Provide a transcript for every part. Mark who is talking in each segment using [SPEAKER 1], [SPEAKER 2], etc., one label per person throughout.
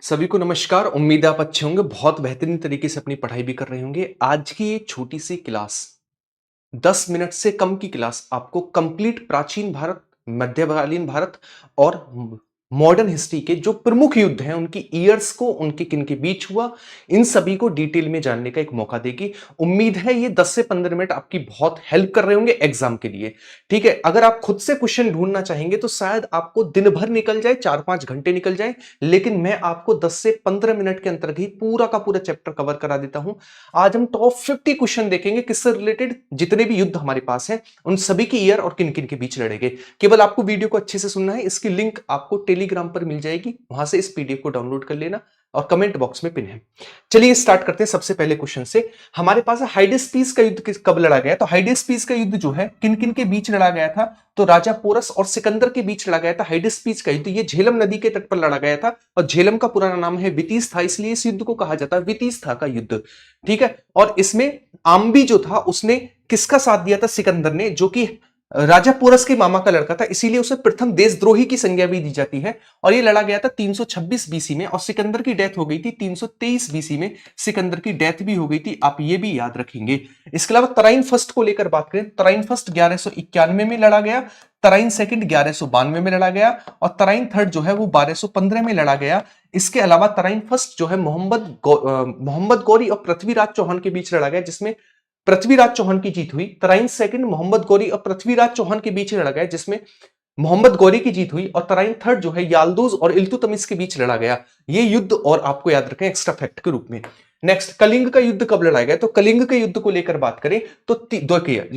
[SPEAKER 1] सभी को नमस्कार। उम्मीद है आप अच्छे होंगे, बहुत बेहतरीन तरीके से अपनी पढ़ाई भी कर रहे होंगे। आज की ये छोटी सी क्लास 10 मिनट से कम की क्लास आपको कंप्लीट प्राचीन भारत, मध्यकालीन भारत और मॉडर्न हिस्ट्री के जो प्रमुख युद्ध हैं उनकी ईयर्स को, उनके किन के बीच हुआ, इन सभी को डिटेल में जानने का एक मौका देगी। उम्मीद है ये 10 से 15 मिनट आपकी बहुत हेल्प कर रहे होंगे एग्जाम के लिए। ठीक है, अगर आप खुद से क्वेश्चन ढूंढना चाहेंगे तो शायद आपको दिन भर निकल जाए, 4-5 घंटे निकल जाए, लेकिन मैं आपको 10 से 15 मिनट के अंतर्गत ही पूरा का पूरा चैप्टर कवर करा देता हूं। आज हम टॉप 50 क्वेश्चन देखेंगे किससे रिलेटेड, जितने भी युद्ध हमारे पास हैं उन सभी की ईयर और किन किन के बीच लड़ेंगे। केवल आपको वीडियो को अच्छे से सुनना है। इसकी लिंक आपको टेलीग्राम पर मिल जाएगी, वहां से इस पीडीएफ को डाउनलोड कर लेना और कमेंट बॉक्स में पिन है। चलिए स्टार्ट करते हैं सबसे पहले क्वेश्चन से। हमारे पास हाइडेस्पीस का युद्ध कब लड़ा गया? तो हाइडेस्पीस का युद्ध जो है किन किन के बीच लड़ा गया था? तो राजा पोरस और सिकंदर के बीच लड़ा गया था हाइडेस्पीस का युद्ध। ये झेलम नदी के तट पर लड़ा गया था और झेलम का पुराना नाम है वितीस था, इसलिए इस युद्ध को कहा जाता है वितीस था का युद्ध। ठीक है, और इसमें आम्बी जो था उसने किसका साथ दिया था? सिकंदर ने, जो कि राजा पोरस के मामा का लड़का था, इसीलिए उसे प्रथम देशद्रोही की संज्ञा भी दी जाती है। और ये लड़ा गया था 326 बीसी में और सिकंदर की डेथ हो गई थी 323 बीसी में। सिकंदर की डेथ भी हो गई थी, आप ये भी याद रखेंगे। इसके अलावा तराइन फर्स्ट को लेकर बात करें, तराइन फर्स्ट 1191 में लड़ा गया, तराइन सेकंड 1192 में लड़ा गया और तराइन थर्ड जो है वो 1215 में लड़ा गया। इसके अलावा तराइन फर्स्ट जो है मोहम्मद गौरी और पृथ्वीराज चौहान के बीच लड़ा गया, जिसमें पृथ्वीराज चौहान की जीत हुई। तराइन सेकंड मोहम्मद गौरी और पृथ्वीराज चौहान के बीच लड़ा गया, जिसमें मोहम्मद गौरी की जीत हुई। और तराइन थर्ड जो है याल्दूज और इल्तुतमिश के बीच लड़ा गया। ये युद्ध और आपको याद रखें एक्स्ट्रा फैक्ट के रूप में। नेक्स्ट, कलिंग का युद्ध कब लड़ा गया? तो कलिंग के युद्ध को लेकर बात करें तो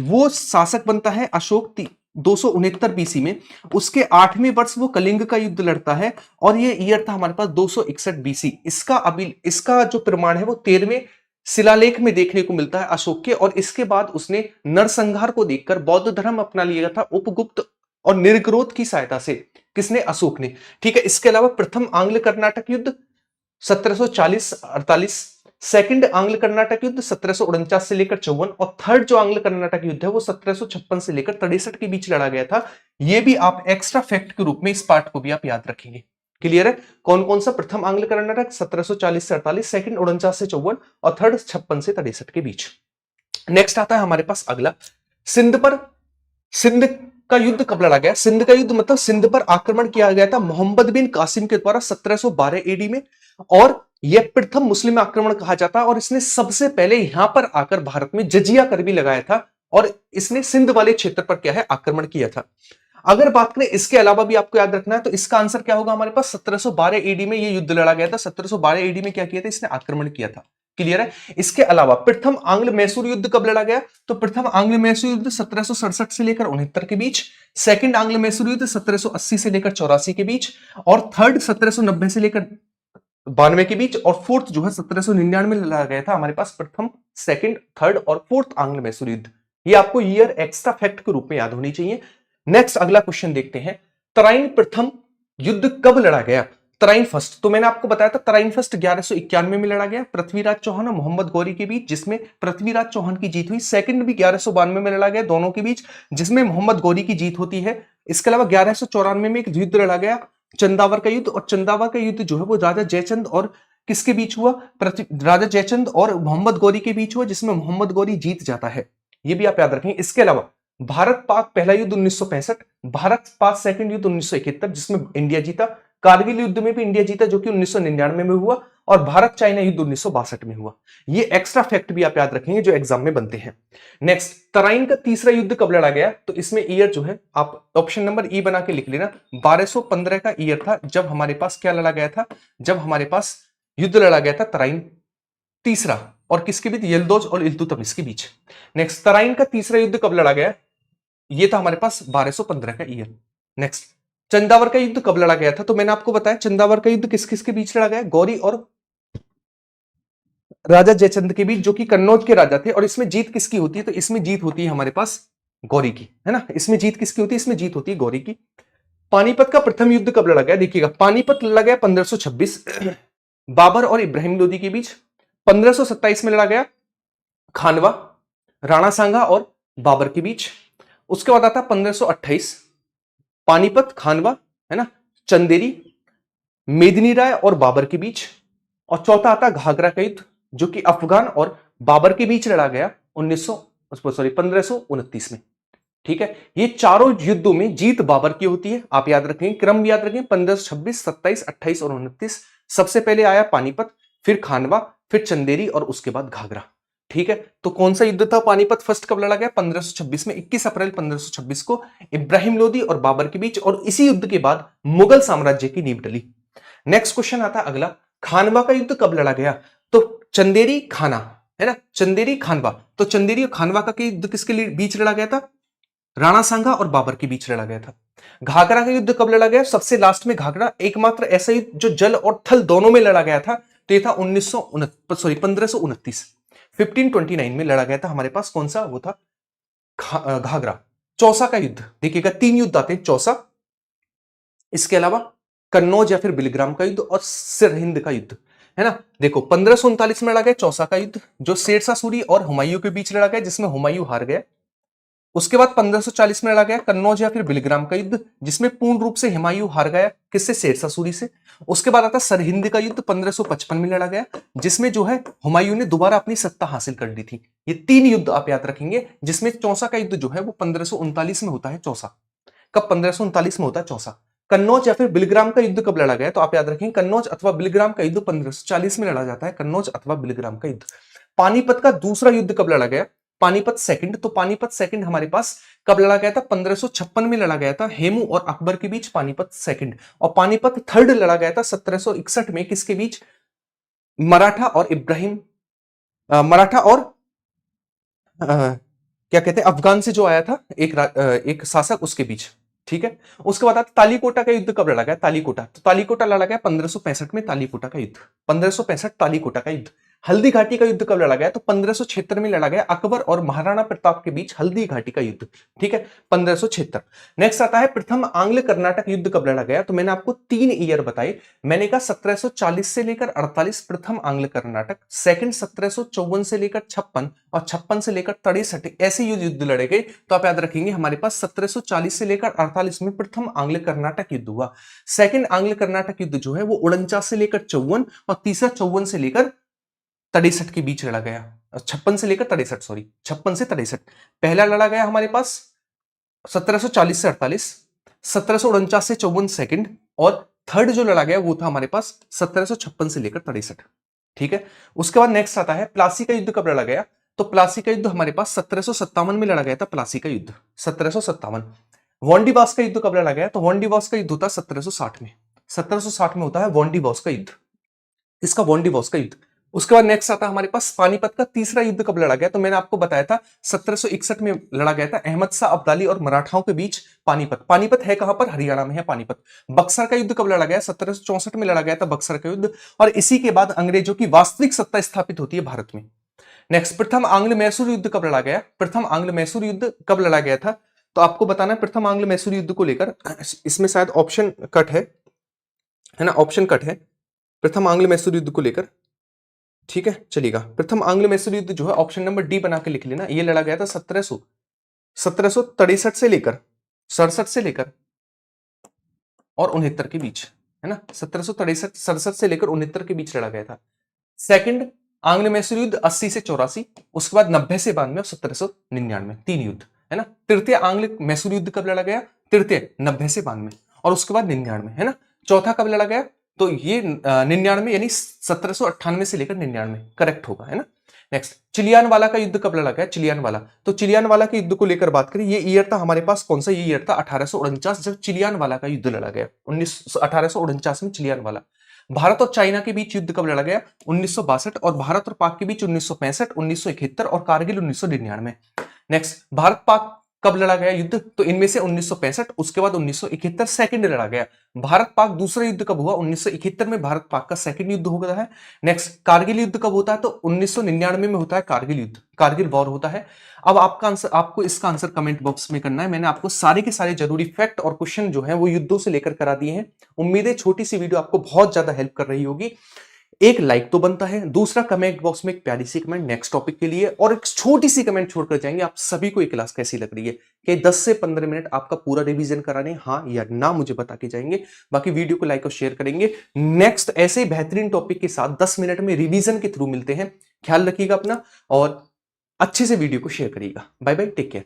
[SPEAKER 1] वो शासक बनता है अशोक 269 बीसी में। उसके 8वें वर्ष वो कलिंग का युद्ध लड़ता है और ये ईयर था हमारे पास 261 बीसी। इसका जो प्रमाण है वो 13वें शिलालेख में देखने को मिलता है अशोक के। और इसके बाद उसने नरसंहार को देखकर बौद्ध धर्म अपना लिया था उपगुप्त और निर्ग्रोध की सहायता से। किसने? अशोक ने। ठीक है, इसके अलावा प्रथम आंग्ल कर्नाटक युद्ध 1740-48, सेकंड आंग्ल कर्नाटक युद्ध 1749 से लेकर 54 और थर्ड जो आंग्ल कर्नाटक युद्ध है वो 1756 से लेकर 63 के बीच लड़ा गया था। ये भी आप एक्स्ट्रा फैक्ट के रूप में इस पार्ट को भी आप याद रखेंगे। क्लियर है? कौन कौन सा? प्रथम आंग्ल कर्नाटक 1740 से 48, सेकंड 49 से 54 और थर्ड 56 से 63 के बीच। नेक्स्ट आता है हमारे पास अगला, सिंध का युद्ध कब लड़ा गया? सिंध का युद्ध मतलब सिंध पर आक्रमण किया गया था मोहम्मद बिन कासिम के द्वारा 1712 एडी में और यह प्रथम मुस्लिम आक्रमण कहा जाता है। और इसने सबसे पहले यहां पर आकर भारत में जजिया कर भी लगाया था और इसने सिंध वाले क्षेत्र पर क्या है आक्रमण किया था। अगर बात करें इसके अलावा भी आपको याद रखना है तो इसका आंसर क्या होगा हमारे पास? 1712 एडी में यह युद्ध लड़ा गया था। 1712 एडी में क्या किया था? इसने आक्रमण किया था। क्लियर है? इसके अलावा प्रथम आंग्ल मैसूर युद्ध कब लड़ा गया? तो प्रथम आंग्ल मैसूर युद्ध 1767 से लेकर 69 के बीच, सेकंड आंग्ल मैसूर युद्ध 1780 से लेकर 84 के बीच और थर्ड 1790 से लेकर 92 के बीच और फोर्थ जो है 1799 में लड़ा गया था हमारे पास प्रथम, सेकंड, थर्ड और फोर्थ आंग्ल मैसूर युद्ध। ये आपको ईयर एक्स्ट्रा फैक्ट के रूप में याद होनी चाहिए। नेक्स्ट अगला क्वेश्चन देखते हैं, तराइन प्रथम युद्ध कब लड़ा गया? तराइन फर्स्ट, तो मैंने आपको बताया था तराइन फर्स्ट 1191 में लड़ा गया पृथ्वीराज चौहान और मोहम्मद गौरी के बीच, जिसमें पृथ्वीराज चौहान की जीत हुई। सेकंड भी 1192 में लड़ा गया दोनों के बीच, जिसमें मोहम्मद गौरी की जीत होती है। इसके अलावा 1194 में एक युद्ध लड़ा गया चंदावर का युद्ध, और चंदावर का युद्ध जो है वो राजा जयचंद और किसके बीच हुआ? राजा जयचंद और मोहम्मद गौरी के बीच हुआ, जिसमें मोहम्मद गौरी जीत जाता है। ये भी आप याद रखेंगे। इसके अलावा भारत पाक पहला युद्ध 1965, भारत पाक सेकंड युद्ध 1971 जिसमें इंडिया जीता, कारगिल युद्ध में भी इंडिया जीता जो कि 1999 में हुआ, और भारत चाइना युद्ध 1962 में हुआ। ये एक्स्ट्रा फैक्ट भी आप याद रखेंगे जो एग्जाम में बनते हैं। नेक्स्ट, तराइन का तीसरा युद्ध कब लड़ा गया? तो इसमें ईयर जो है आप ऑप्शन नंबर ई बना के लिख लेना। 1215 का ईयर था जब हमारे पास क्या लड़ा गया था? जब हमारे पास युद्ध लड़ा गया था तराइन तीसरा, और किसके बीच? यल्दौज और इल्तुतमिश के बीच। नेक्स्ट, तराइन का तीसरा युद्ध कब लड़ा गया? ये था हमारे पास 1215 का ईयर। नेक्स्ट, चंदावर का युद्ध कब लड़ा गया था? तो मैंने आपको बताया चंदावर का युद्ध किस किस के बीच लड़ा गया? गौरी और राजा जयचंद के बीच, जो कि कन्नौज के राजा थे। और इसमें जीत किसकी होती है? तो इसमें जीत होती है हमारे पास गौरी की, है ना। इसमें जीत किसकी होती है? इसमें जीत होती है गौरी की। पानीपत का प्रथम युद्ध कब लड़ा गया? देखिएगा, पानीपत लड़ा गया 1526 बाबर और इब्राहिम लोदी के बीच। 1527 में लड़ा गया खानवा, राणा सांगा और बाबर के बीच। उसके बाद आता 1528 पानीपत, खानवा, है ना, चंदेरी, मेदिनी राय और बाबर के बीच। और चौथा आता घाघरा का युद्ध, जो कि अफगान और बाबर के बीच लड़ा गया 1529 में। ठीक है, ये चारों युद्धों में जीत बाबर की होती है। आप याद रखें, क्रम याद रखें, 1526, 27, 28 और 29। सबसे पहले आया पानीपत, फिर खानवा, फिर चंदेरी और उसके बाद घाघरा। ठीक है, तो कौन सा युद्ध था पानीपत? फर्स्ट कब लड़ा गया? 1526 में, 21 अप्रैल 1526 को इब्राहिम लोदी और बाबर के बीच। और इसी युद्ध के बाद मुगल साम्राज्य की नींव डली। नेक्स्ट क्वेश्चन आता अगला, खानवा का युद्ध कब लड़ा गया? तो चंदेरी खाना, है ना, चंदेरी खानवा। तो चंदेरी और खानवा का युद्ध किसके बीच लड़ा गया था? राणा सांगा और बाबर के बीच लड़ा गया था। घाघरा का युद्ध कब लड़ा गया? सबसे लास्ट में घाघरा, एकमात्र ऐसा युद्ध जो जल और थल दोनों में लड़ा गया था, तो ये था 1529 1529 में लड़ा गया था हमारे पास। कौन सा? वो था घाघरा। चौसा का युद्ध देखिएगा, 3 युद्ध आते हैं चौसा, इसके अलावा कन्नौज या फिर बिलग्राम का युद्ध और सिरहिंद का युद्ध, है ना। देखो 1539 में लड़ा गया चौसा का युद्ध, जो शेरशाह सूरी और हुमायूं के बीच लड़ा गया, जिसमें हुमायूं हार गया। उसके बाद 1540 में लड़ा गया कन्नौज या फिर बिलग्राम का युद्ध, जिसमें पूर्ण रूप से हुमायूं हार गया। किससे? शेरशाह सूरी से। उसके बाद आता सरहिंद का युद्ध, 1555 में लड़ा गया, जिसमें जो है हुमायूं ने दोबारा अपनी सत्ता हासिल कर ली थी। ये 3 युद्ध आप याद रखेंगे, जिसमें चौसा का युद्ध जो है वो 1539 में होता है। चौसा कब? 1539 में होता है चौसा। कन्नौज या फिर बिलग्राम का युद्ध कब लड़ा गया? तो आप याद रखेंगे, कन्नौज अथवा बिलग्राम का युद्ध 1540 में लड़ा जाता है। कन्नौज अथवा बिलग्राम का युद्ध। पानीपत का दूसरा युद्ध कब लड़ा गया? पानीपत सेकंड। तो पानीपत सेकंड हमारे पास कब लड़ा गया था? 1556 में लड़ा गया था, हेमू और अकबर के बीच पानीपत सेकंड। और पानीपत थर्ड लड़ा गया था 1761 में, किसके बीच? मराठा और इब्राहिम, मराठा और क्या कहते हैं, अफगान से जो आया था एक शासक, उसके बीच। ठीक है, उसके बाद आता तालीकोटा का युद्ध कब लड़ा गया? तालीकोटा। तो तालीकोटा लड़ा गया 1565 में, तालीकोटा का युद्ध 1565, तालीकोटा का युद्ध। हल्दी घाटी का युद्ध कब लड़ा गया? तो 1576 में लड़ा गया, अकबर और महाराणा प्रताप के बीच हल्दी घाटी का युद्ध। ठीक है, 1576। नेक्स्ट आता है प्रथम आंग्ल कर्नाटक युद्ध कब लड़ा गया? तो मैंने आपको 3 ईयर बताए। मैंने कहा 1740 से लेकर 48 प्रथम आंग्ल कर्नाटक, सेकंड 1754 से लेकर 56 और 56 से लेकर 63 ऐसे युद्ध लड़े गए। तो आप याद रखेंगे हमारे पास 1740 से लेकर 48 में प्रथम आंग्ल कर्नाटक युद्ध हुआ। सेकंड आंग्ल कर्नाटक युद्ध जो है वो 49 से लेकर 54 और तीसरा 54 से लेकर 63 के बीच लड़ा गया। 56 से लेकर 63, सॉरी 56 से 63। पहला लड़ा गया हमारे पास 1740 से 48, 1749 से 54 सेकंड, और थर्ड जो लड़ा गया वो था हमारे पास 1756 से लेकर 63। ठीक है, उसके बाद नेक्स्ट आता है प्लासी का युद्ध कब लड़ा गया? तो प्लासी का युद्ध हमारे पास 1757 में लड़ा गया था, प्लासी का युद्ध 1757। वांडीवास का युद्ध कब लड़ा गया? तो वांडीवास का युद्ध होता है 1760 में, 1760 में होता है वांडीवास का युद्ध। इसका वांडीवास का युद्ध। उसके बाद नेक्स्ट आता है हमारे पास पानीपत का तीसरा युद्ध कब लड़ा गया? तो मैंने आपको बताया था 1761 में लड़ा गया था, अहमद शाह अब्दाली और मराठाओं के बीच पानीपत। पानीपत है कहां पर? हरियाणा में है पानीपत। बक्सर का युद्ध कब लड़ा गया? 1764 में लड़ा गया था बक्सर का युद्ध, और इसी के बाद अंग्रेजों की वास्तविक सत्ता स्थापित होती है भारत में। नेक्स्ट, प्रथम आंग्ल मैसूर युद्ध कब लड़ा गया? प्रथम आंग्ल मैसूर युद्ध कब लड़ा गया था? तो आपको बताना है प्रथम आंग्ल मैसूर युद्ध को लेकर, इसमें शायद ऑप्शन कट है ना, ऑप्शन कट है प्रथम आंग्ल मैसूर युद्ध को लेकर। ठीक है, चलिएगा। प्रथम आंग्ल मैसूर युद्ध जो है ऑप्शन नंबर डी बना के लिख लेना। ये लड़ा गया था 1763 से लेकर 67 से लेकर और 69 के बीच, है ना। 1763 67 से लेकर 69 के बीच लड़ा गया था। सेकंड आंग्ल मैसूर युद्ध 80 से 84, उसके बाद 90 से 92 और 1799, 3 युद्ध, है ना। तृतीय आंग्ल मैसूर युद्ध कब लड़ा गया? तृतीय 90 से 92 और उसके बाद 99, है ना। चौथा कब लड़ा गया? तो ये 99 यानी 1798 से लेकर 99 करेक्ट होगा, है ना। नेक्स्ट, चिलियानवाला का युद्ध कब लड़ा गया? चिलियानवाला। तो चिलियानवाला के युद्ध को लेकर बात करें, ये ईयर था हमारे पास कौन सा? ये ईयर था 1849, जब चिलियानवाला का युद्ध लड़ा गया। 1849 में चिलियानवाला। भारत और चाइना के बीच युद्ध कब लड़ा गया? 1962, और भारत और पाक के बीच 1965, 1971 और कारगिल 1999। नेक्स्ट, भारत पाक कब लड़ा गया युद्ध? तो इनमें से 1965, उसके बाद 1971 सेकंड लड़ा गया। भारत पाक दूसरा युद्ध कब हुआ? 1971 में भारत पाक का सेकंड युद्ध होता है। नेक्स्ट, कारगिल युद्ध कब होता है? तो 1999 में होता है कारगिल युद्ध, कारगिल वॉर होता है। अब आपका आंसर, आपको इसका आंसर कमेंट बॉक्स में करना है। मैंने आपको सारे के सारे जरूरी फैक्ट और क्वेश्चन जो है वो युद्धों से लेकर करा दिए हैं। उम्मीद है छोटी सी वीडियो आपको बहुत ज्यादा हेल्प कर रही होगी। एक लाइक तो बनता है, दूसरा कमेंट बॉक्स में एक प्यारी सी कमेंट नेक्स्ट टॉपिक के लिए और एक छोटी सी कमेंट छोड़कर जाएंगे आप सभी को ये क्लास कैसी लग रही है, कि 10 से 15 मिनट आपका पूरा रिवीजन कराने हाँ या ना मुझे बता के जाएंगे। बाकी वीडियो को लाइक और शेयर करेंगे। नेक्स्ट ऐसे बेहतरीन टॉपिक के साथ 10 मिनट में रिवीजन के थ्रू मिलते हैं। ख्याल रखिएगा अपना और अच्छे से वीडियो को शेयर करिएगा। Bye bye, take care.